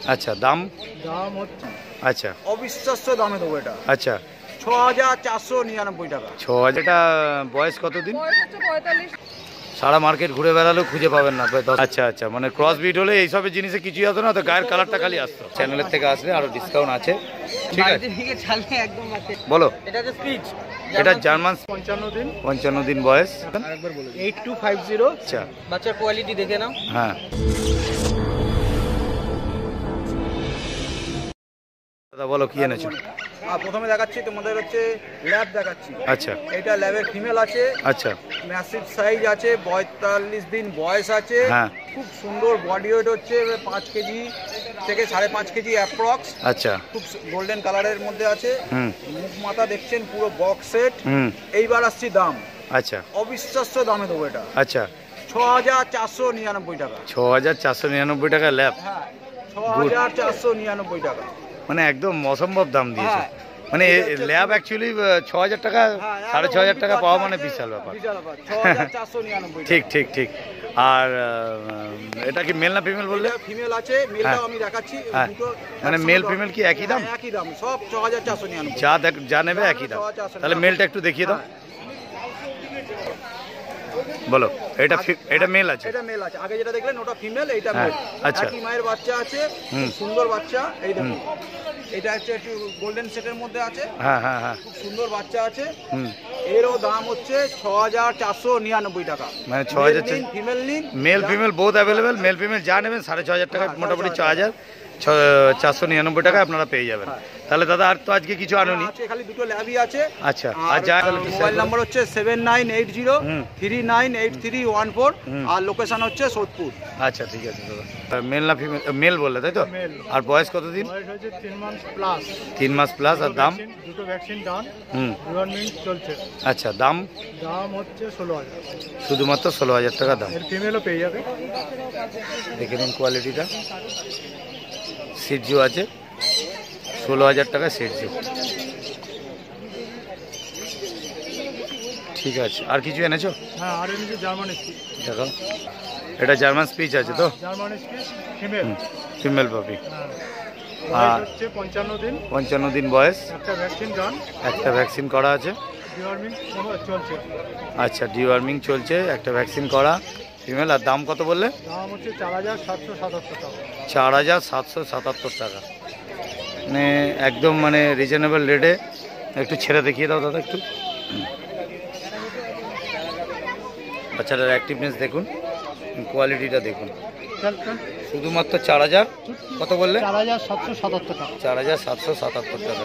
আচ্ছা, দাম দাম হচ্ছে আচ্ছা অবিশ্বাস্য দামে দেবো এটা। আচ্ছা 6499 টাকা। 6000। এটা বয়স কতদিন? বয়স হচ্ছে 45। সারা মার্কেট ঘুরে বেড়ালেও খুঁজে পাবেন না। আচ্ছা আচ্ছা, মানে ক্রস বিট হলে এইসবের জিনিসে কিছুই আসতো না, তো গায়ের কালারটা খালি আসতো। চ্যানেলের থেকে আসলে আরো ডিসকাউন্ট আছে, ঠিক আছে? বলো। এটা হচ্ছে স্পিচ। এটা জার্মান, 55 দিন। 55 দিন বয়স। আরেকবার বলে 8250। আচ্ছা বাচ্চার কোয়ালিটি দেখে নাও। হ্যাঁ, দাদা বলো কি এনেছো? প্রথমে দেখাচ্ছি তোমাদের হচ্ছে ল্যাব দেখাচ্ছি। আচ্ছা এটা ল্যাবের ফিমেল আছে। আচ্ছা ম্যাসিভ সাইজ আছে, 42 দিন বয়স আছে। হ্যাঁ। খুব সুন্দর বডি ওয়েট হচ্ছে 5 কেজি থেকে 5.5 কেজি অ্যাপ্রক্স। আচ্ছা খুব গোল্ডেন কালারের মধ্যে আছে। হুম মুখ মাথা দেখছেন পুরো বক্স সেট। হুম এইবার আসছি দাম। আচ্ছা অবিশ্বাস্য দামে দেবো এটা। আচ্ছা 6499 টাকা। 6499 টাকা ল্যাব। হ্যাঁ, 6499 টাকা। মানে একদম অসম্ভব দাম দিয়েছে। হ্যাঁ। মানে ল্যাব অ্যাকচুয়ালি 6000 টাকা, 6500 টাকা পাওয়া মানে বিশাল ব্যাপার। বিশাল ব্যাপার। 6499 ঠিক ঠিক ঠিক। আর এটা কি মেল না ফিমেল বললে? ফিমেল আছে, মেলটাও আমি দেখাচ্ছি। হ্যাঁ। দুটো মানে মেল ফিমেল কি একই দাম? একই দাম, সব 6499। যা নেবে একই দাম। তাহলে মেলটা একটু দেখিয়ে দাও। বলো। এটা মেল আছে? এটা মেল আছে। আগে যেটা দেখলেন ওটা ফিমেল, এইটা হ্যাঁ, মেল। আচ্ছা। একই মায়ের বাচ্চা আছে, হুম। খুব সুন্দর বাচ্চা। এই দেখুন, এটা হচ্ছে একটু গোল্ডেন সেটের মধ্যে আছে। হ্যাঁ হ্যাঁ হ্যাঁ। খুব সুন্দর বাচ্চা আছে। হুম। এরও দাম হচ্ছে 6499 টাকা। মানে 6000। ফিমেল নিন। Male female both available. Male female যা নেবেন 6500 টাকা, মোটামুটি 6499 টাকা আপনারা পেয়ে যাবেন। তাহলে দাদা আর তো আজকে কিছু আনুনি? আছে, খালি দুটো ল্যাবই আছে। আচ্ছা, আর যা মোবাইল নাম্বার হচ্ছে 7980398314 আর লোকেশন হচ্ছে সোদপুর। আচ্ছা ঠিক আছে দাদা। মেল না ফিমেল? মেল বললে তাই তো? মেল। আর বয়স কতদিন? বয়স হচ্ছে 3 মাস প্লাস। 3 মাস প্লাস। আর দাম? দুটো ভ্যাকসিন ডান। হুম। গভর্নমেন্ট চলছে। আচ্ছা, দাম? দাম হচ্ছে 16000। শুধুমাত্র 16000 টাকা দাম। এর ফিমেলও পেয়ে যাবে। দেখে নিন কোয়ালিটিটা। সিটজু আছে, 16000 টাকা সিটজু। ঠিক আছে, আর কিছু এনেছো? হ্যাঁ, আর এনেছি জার্মান স্পিচ। দেখো, এটা জার্মান স্পিচ আছে তো? German speech female. ফিমেল পাপি। বয়স হচ্ছে 55 দিন। 55 দিন বয়স। একটা ভ্যাকসিন ডান। একটা ভ্যাকসিন করা আছে। ডিওয়ার্মিং চলছে। আচ্ছা, ডিওয়ার্মিং চলছে, একটা ভ্যাকসিন করা ফিমেল। আর দাম কত বললে? দাম হচ্ছে 4777 টাকা। 4777 টাকা। মানে একদম মানে রিজনেবল রেটে। একটু ছেড়ে দেখিয়ে দাও দাদা একটু। বাচ্চাটার অ্যাক্টিভনেস দেখুন, কোয়ালিটিটা দেখুন। শুধুমাত্র 4000 কত বললে? 4777 টাকা। 4777 টাকা।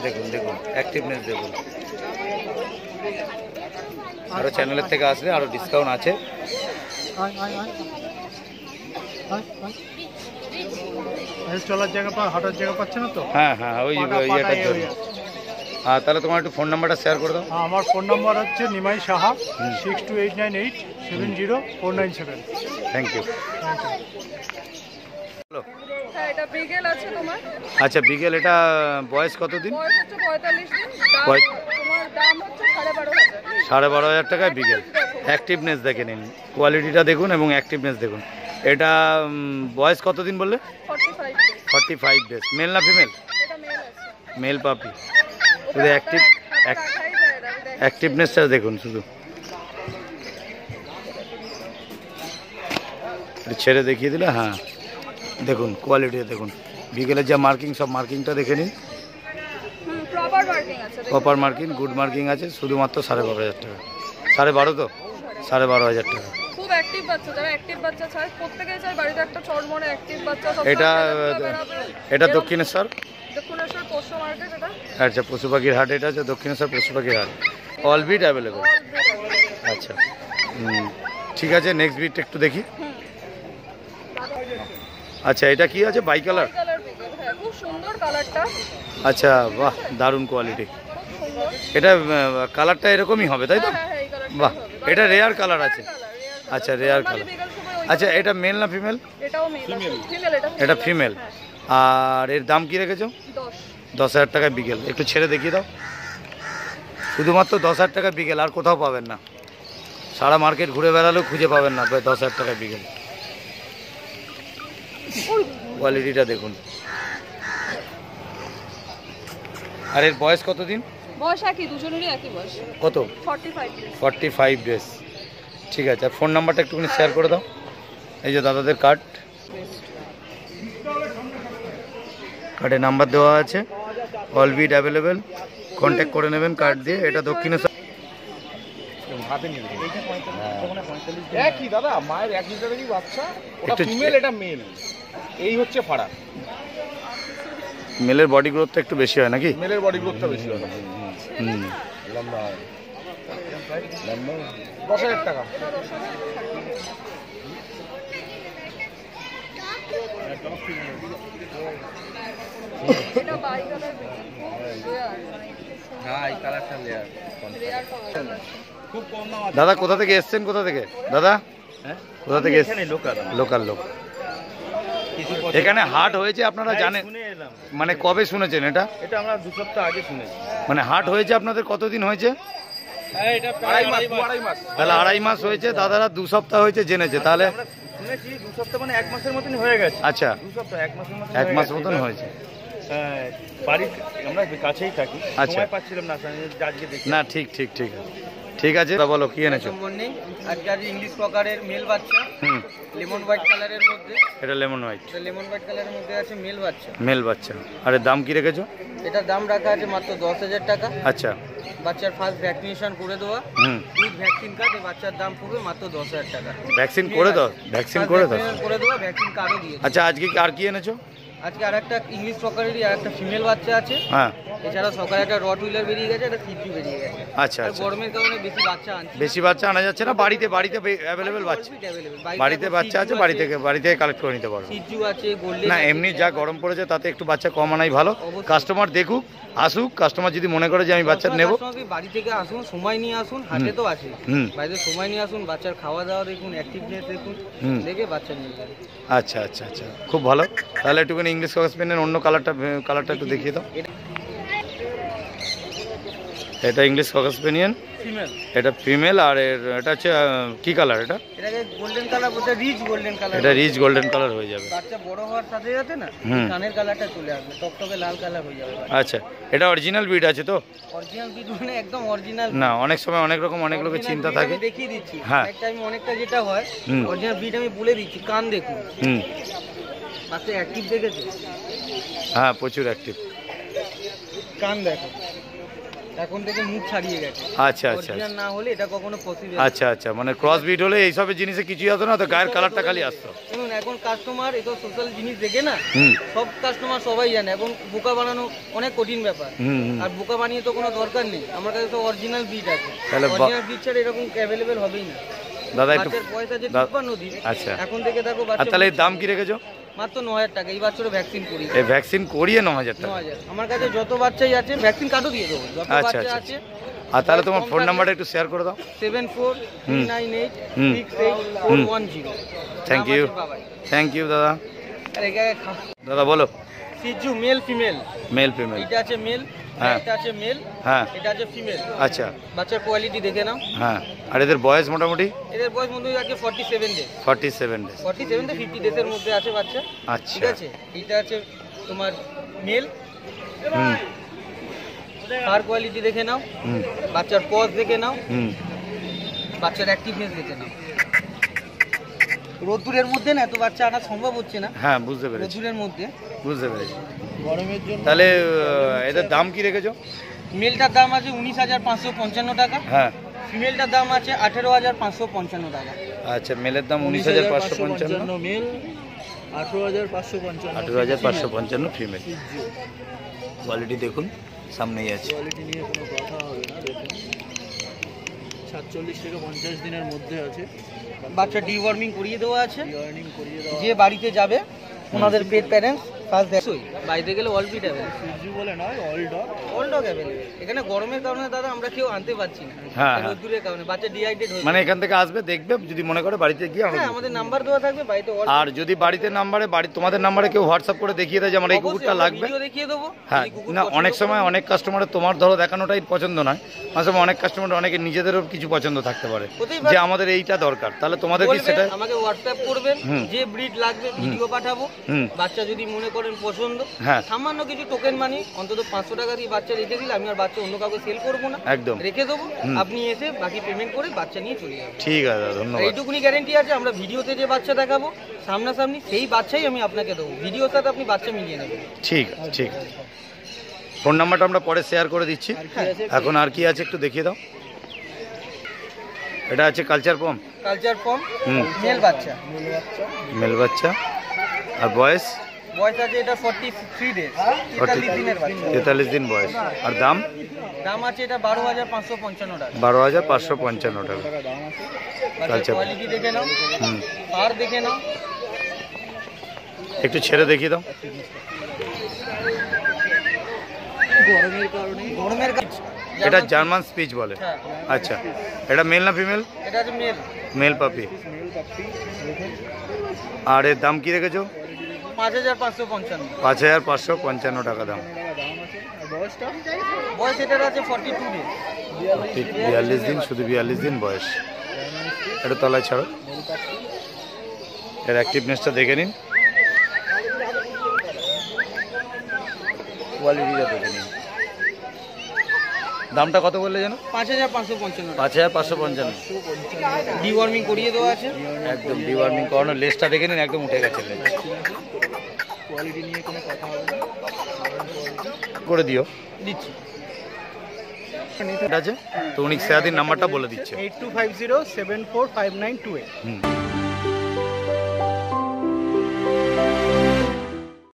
দেখুন দেখুন অ্যাক্টিভনেস দেখুন। আরও চ্যানেলের থেকে আসলে আরও ডিসকাউন্ট আছে। চলার জায়গা হাঁটার জায়গা পাচ্ছে না তো? হ্যাঁ হ্যাঁ, ওই ইয়েটার জন্য। আর তাহলে তোমার একটু ফোন নাম্বারটা শেয়ার করে দাও। আমার ফোন নাম্বার হচ্ছে নিমাই সাহা, 6289870497। Thank you. হ্যাঁ, এটা বিগেল আছে তোমার। আচ্ছা, বিকেল। এটা বয়স কতদিন? বয়স হচ্ছে 45 দিন। বয়- তোমার দাম হচ্ছে 12500। 12,500 টাকায় বিকেল। অ্যাক্টিভনেস দেখে নিন, কোয়ালিটিটা দেখুন এবং অ্যাক্টিভনেস দেখুন। এটা বয়স কতদিন বললে? 45 days। 45 ডেজ। মেল না ফিমেল? এটা মেল আছে। মেল পাপি। শুধু অ্যাক্টিভনেসটা দেখুন শুধু। ছেড়ে দেখিয়ে দিলে। হ্যাঁ দেখুন কোয়ালিটি দেখুন। বিকেলের যা মার্কিং, সব মার্কিংটা দেখে নিন। প্রপার মার্কিং আছে। প্রপার মার্কিং, গুড মার্কিং আছে। শুধুমাত্র 12,500 টাকা। 12.5 তো? 12,500 টাকা। খুব অ্যাক্টিভ বাচ্চা, যারা অ্যাক্টিভ বাচ্চা চায়, প্রত্যেকেই চায় বাড়িতে একটা চড়মড়ে অ্যাক্টিভ বাচ্চা। এটা দক্ষিণেশ্বর পোষ্য মার্কেট। এটা আচ্ছা, পশু পাখির হাট। এটা আছে দক্ষিণেশ্বর পশু পাখির হাট। All bit available. আচ্ছা ঠিক আছে, নেক্সট বিট একটু দেখি। আচ্ছা, এটা কি আছে? Bi colour. হ্যাঁ, খুব সুন্দর কালারটা। আচ্ছা, বাহ, দারুণ কোয়ালিটি। এটা কালারটা এরকমই হবে তাই তো? বাহ, এটা রেয়ার কালার আছে। আচ্ছা, রেয়ার কালার। আচ্ছা, এটা মেল না ফিমেল? এটাও মেল। ফিমেল। এটা ফিমেল। আর এর দাম কি রেখেছো? 10,000 টাকা বিকেল। একটু ছেড়ে দেখিয়ে দাও। শুধুমাত্র 10,000 টাকা বিকেল, আর কোথাও পাবেন না। সারা মার্কেট ঘুরে বেড়ালেও খুঁজে পাবেন না 10,000 টাকা বিকেল। কোয়ালিটিটা দেখুন। আর এর বয়স কতদিন? বয়স একই, দুজনেরই একই বয়স। কত? 45 ডেজ। 45 ডেজ। ঠিক আছে, আর ফোন নাম্বারটা একটুখানি শেয়ার করে দাও। এই যে দাদাদের কার্ড, কার্ডে নাম্বার দেওয়া আছে, অল বিট অ্যাভেলেবেল, কন্ট্যাক্ট করে নেবেন কার্ড দিয়ে। এটা দক্ষিণেশ্বর। একই দাদা, মায়ের 1 লিটারেরই বাচ্চা, ওটা একটু- ফিমেল এটা মেল, এই হচ্ছে ফারাক। মেলের বডি গ্রোথটা একটু বেশি হয় নাকি? মেলের বডি গ্রোথটা বেশি হয়। হুম। 10,000 টাকা। এটা বাই কালার রেয়ার, হ্যাঁ, এই কালারটা লেয়ার। Rare colour. খুব কম দাম আছে। দাদা কোথা থেকে এসছেন? কোথা থেকে দাদা? হ্যাঁ, কোথা থেকে এসছেন? লোকাল। লোকাল লোক। এখানে হাট হয়েছে আপনারা জানেন? শুনে এলাম, মানে কবে শুনেছেন এটা? এটা আমরা 2 সপ্তাহ আগে শুনেছি। মানে হাট হয়েছে আপনাদের কতদিন হয়েছে? হ্যাঁ, এটা আড়াই মাস। তাহলে 2.5 মাস হয়েছে, দাদারা 2 সপ্তাহ হয়েছে জেনেছে। তাহলে আমরা শুনেছি 2 সপ্তাহ মানে 1 মাসের মতনই হয়ে গেছে। আচ্ছা, 2 সপ্তাহ 1 মাসের মতন 1 মাস মতন হয়েছে। হ্যাঁ, বাড়ির আমরা কাছেই থাকি, আচ্ছা। সময় পাচ্ছিলাম না, আজকে দেখি। না ঠিক ঠিক ঠিক আছে, ঠিক আছে। তা বলো কি এনেছো? মর্নিং, আজকে আছে ইংলিশ ককারের মেল বাচ্চা, হুম, লেমন হোয়াইট কালারের মধ্যে। এটা লেমন হোয়াইট এটা লেমন হোয়াইট কালারের মধ্যে আছে মেল বাচ্চা। মেল বাচ্চা। আর এর দাম কি রেখেছো? এটার দাম রাখা আছে মাত্র 10,000 টাকা। আচ্ছা। বাচ্চার ফার্স্ট ভ্যাকসিনেশন করে দেওয়া, হুম, উইথ ভ্যাকসিন কার্ড। এই বাচ্চার দাম পড়বে মাত্র 10,000 টাকা। ভ্যাকসিন করে দাও, ভ্যাকসিন করে দাও। Vaccination করে দেওয়া, ভ্যাকসিন কার্ডও দিয়ে দেবো। আচ্ছা, আজকে কি আর কি এনেছো? আজকে আর একটা ইংলিশ ককারেরই আর একটা ফিমেল বাচ্চা আছে। হ্যাঁ, এছাড়া সকালে একটা রট হুইলার বেরিয়ে গেছে, একটা সিজু বেরিয়ে গেছে। আচ্ছা আর আচ্ছা। গরমের কারণে বেশি বাচ্চা আনছে। বেশি বাচ্চা আনা যাচ্ছে না, বাড়িতে অ্যাভেলেবেল বাচ্চা, বাড়িতে বাচ্চা আছে, বাড়ি থেকে কালেক্ট করে নিতে পারো। সিজু আছে, গোল্ডেন না এমনি যা গরম পড়েছে তাতে একটু বাচ্চা কম আনাই ভালো। কাস্টমার দেখুক, আসুক, কাস্টমার যদি মনে করে যে আমি বাচ্চা নেব, বাড়ি থেকে আসুন, সময় নিয়ে আসুন, হাটে তো আছে, হুম, বাড়িতে সময় নিয়ে আসুন, বাচ্চার খাওয়া দাওয়া দেখুন, অ্যাক্টিভনেস দেখুন, হুম। দেখে বাচ্চা নিয়ে যান। আচ্ছা আচ্ছা আচ্ছা, খুব ভালো। তাহলে একটুখানি ইংলিশ কক্সপেনের অন্য কালারটা একটু দেখিয়ে দাও। এটা ইংলিশ কক্সপেনিয়ান, ফিমেল, এটা ফিমেল। আর এটা হচ্ছে কি কালার? এটাকে গোল্ডেন কালার বলতে, রিচ গোল্ডেন কালার। এটা রিচ গোল্ডেন কালার হয়ে যাবে। বাচ্চা বড় হওয়ার সাথে সাথে না হুম। কানের কালারটা চলে আসবে, টকটকে লাল কালার হয়ে যাবে। আচ্ছা, এটা অরিজিনাল ব্রিড আছে তো? অরিজিনাল বিট মানে একদম অরিজিনাল। না, অনেক সময় অনেক রকম অনেক লোকের চিন্তা থাকে। আমি দেখিয়ে দিচ্ছি, হ্যাঁ। একটা আমি অনেকটা যেটা হয় হুম। অরিজিনাল বিট আমি বলে দিচ্ছি, কান দেখুন, হুম, বাচ্চা অ্যাক্টিভ দেখেছে, হ্যাঁ প্রচুর অ্যাক্টিভ। কান দেখো, এখন থেকে মুখ ছাড়িয়ে গেছে। আচ্ছা আচ্ছা অরিজিনাল না হলে এটা কখনো পসিবল। আচ্ছা আচ্ছা, মানে ক্রস ব্রিড হলে এইসবের জিনিসে কিছুই হতো না, তো গায়ের কালারটা খালি আসতো। শুনুন, এখন কাস্টমার এত সোশ্যাল জিনিস দেখে না, হুম, সব কাস্টমার সবাই জানে এখন বোকা বানানো অনেক কঠিন ব্যাপার। হুম, হুম। আর বোকা বানিয়ে তো কোনো দরকার নেই, আমার কাছে তো অরিজিনাল বিট আছে। তাহলে অরিজিনাল বিট ছাড়া এরকম অ্যাভেলেবেল হবেই না। দাদা একটু বাচ্চার পয়সা যে দা- 53 দিন, আচ্ছা। এখন থেকে দেখো আর বাচ্চা তাহলে এর দাম কি রেখেছো? মাত্র 9,000 টাকা। এই বাচ্চারও ভ্যাকসিন করি, এই ভ্যাকসিন করিয়ে 9,000 টাকা। 9,000। আমার কাছে যত বাচ্চাই আছে ভ্যাকসিন কার্ডও দিয়ে দেবো, যত আচ্ছা, বাচ্চা আচ্ছা, আছে। আর তাহলে তোমার ফোন নাম্বারটা একটু শেয়ার করে দাও। 7439868410। থ্যাংক ইউ, থ্যাংক ইউ দাদা। আর এখানে দাদা বলো। সিজু মেল ফিমেল, মেল ফিমেল। এটা আছে মেল, হ্যাঁ। এটা আছে মেল, হ্যাঁ, এটা আছে ফিমেল। আচ্ছা, বাচ্চার কোয়ালিটি দেখে নাও। হ্যাঁ। আর এদের বয়স মোটামুটি এদের বয়স মধ্যে আছে 47 ডে, 47 ডেজ। 47 থেকে 50 ডেজের মধ্যে আছে বাচ্চা। আচ্ছা। ঠিক আছে, এটা আছে তোমার মেল। হুম, ফার কোয়ালিটি দেখে নাও, হুম, বাচ্চার পজ দেখে নাও, হুম। বাচ্চার অ্যাক্টিভনেস দেখে নাও। রোদ্দুরের মধ্যে না এত বাচ্চা আনা সম্ভব হচ্ছে না, হ্যাঁ বুঝতে পেরেছি, রোদ্দুরের মধ্যে বুঝতে পেরেছি। গরমের জন্য। তাহলে এদের দাম কি রেখেছো? মেলটার দাম আছে 19,555 টাকা, হ্যাঁ, ফিমেলটার দাম আছে 18,555 টাকা। আচ্ছা। মেলের দাম 19,555, মেল, 18,555 18,555 ফিমেল। কোয়ালিটি দেখুন, সামনেই আছে। কোয়ালিটি নিয়ে কোনো কথা হবে না, দেখুন 47 থেকে 50 দিনের মধ্যে আছে। বাচ্চা ডিওয়ার্মিং করিয়ে দেওয়া আছে, যে বাড়িতে যাবে ওনাদের পেট প্যারেন্টস ফার্স্ট দেখছই বাইরে গেলে অল বিট অ্যাভেলেবল, সুইজি বলে নয়, all dog. All dog available. এখানে গরমের কারণে দাদা আমরা কেউ আনতে পারছি না, হ্যাঁ, হ্যাঁ। রোদ্দুরের কারণে বাচ্চা ডিহাইড্রেট হয়ে মানে এখান থেকে আসবে, দেখবে, যদি মনে করে বাড়িতে গিয়ে আমরা হ্যাঁ, আমাদের নাম্বার দেওয়া থাকবে বাড়িতে। আর যদি বাড়িতে নাম্বারে তোমাদের নাম্বারে কেউ হোয়াটসঅ্যাপ করে দেখিয়ে দেয় যে আমার এই কুকুরটা লাগবে, ভিডিও দেখিয়ে দেবো। হ্যাঁ। যদি কুকুর না, পছন্দ অনেক সময় করে, অনেক কাস্টমারের তোমার ধরো দেখানোটাই পছন্দ নয়, মাঝে সময় অনেক কাস্টমার অনেকে নিজেদেরও কিছু পছন্দ থাকতে পারে হতেই পারে। যে আমাদের এইটা দরকার, তাহলে তোমাদের কি বলবেন, সেটা আমাকে হোয়াটসঅ্যাপ করবেন, হুম। যে ব্রিড লাগবে ভিডিও পাঠাবো। হুম। বাচ্চা যদি মনে করেন পছন্দ, হ্যাঁ। সামান্য কিছু টোকেন মানি অন্তত 500 টাকা দিয়ে বাচ্চা রেখে দিলে আমি আর বাচ্চা অন্য কাউকে সেল করবো না, একদম রেখে দেবো। হুম। আপনি এসে বাকি পেমেন্ট করে বাচ্চা নিয়ে চলে যাবেন। ঠিক আছে দাদা, আর ধন্যবাদ। এইটুকুনি গ্যারেন্টি আছে, আমরা ভিডিওতে যে বাচ্চা দেখাবো সামনাসামনি সেই বাচ্চাই আমি আপনাকে দেবো, ভিডিওর সাথে আপনি বাচ্চা মিলিয়ে নেবেন। ঠিক আছে, ঠিক আছে। ফোন নাম্বারটা আমরা পরে শেয়ার করে দিচ্ছি। হ্যাঁ। এখন আর কি আছে একটু দেখিয়ে দাও। এটা আছে কালচার পম, কালচার ফর্ম, হুম। মেল বাচ্চা, মেল বাচ্চা। আর বয়স বয়স আছে এটা 43 ডেজ, 43 দিনের বাচ্চা। 43 দিন বয়স। আর দাম দাম আছে এটা 12,555 টাকা। 12,555 টাকা। বাচ্চার কালচার। কোয়ালিটি দেখে নাও, হুম, আর দেখে নাও। একটু ছেড়ে দেখিয়ে দাও। গরমের কারণে গরমের কাছে এটা জার্মান স্পিচ বলে। হ্যাঁ, আচ্ছা, এটা মেল না ফিমেল? এটা আছে male, male puppy. Male puppy দেখুন। আর এর দাম কি রেখেছো? 5,555। 5,555 টাকা দাম। দাম আছে। আর বয়সটা বয়স এটার আছে 42 ডেজ। 42 দিন, শুধু 42 দিন বয়স। এটা তলায় ছাড়ো, এর অ্যাক্টিভনেসটা দেখে নিন, কোয়ালিটিটা দেখে নিন। দামটা কত বললে যেন? 5,555 টাকা। 5,555। ডিওয়ার্মিং করিয়ে দেওয়া আছে। একদম ডিওয়ার্মিং করানো, লেসটা দেখে নিন, একদম উঠে গেছে লেজ। কোয়ালিটি নিয়ে কোনো কথা হবে না, করে দিও। দিচ্ছি। ঠিক আছে, তো উনি সেরাদিন নাম্বারটা বলে দিচ্ছে। 8250745928। হুম।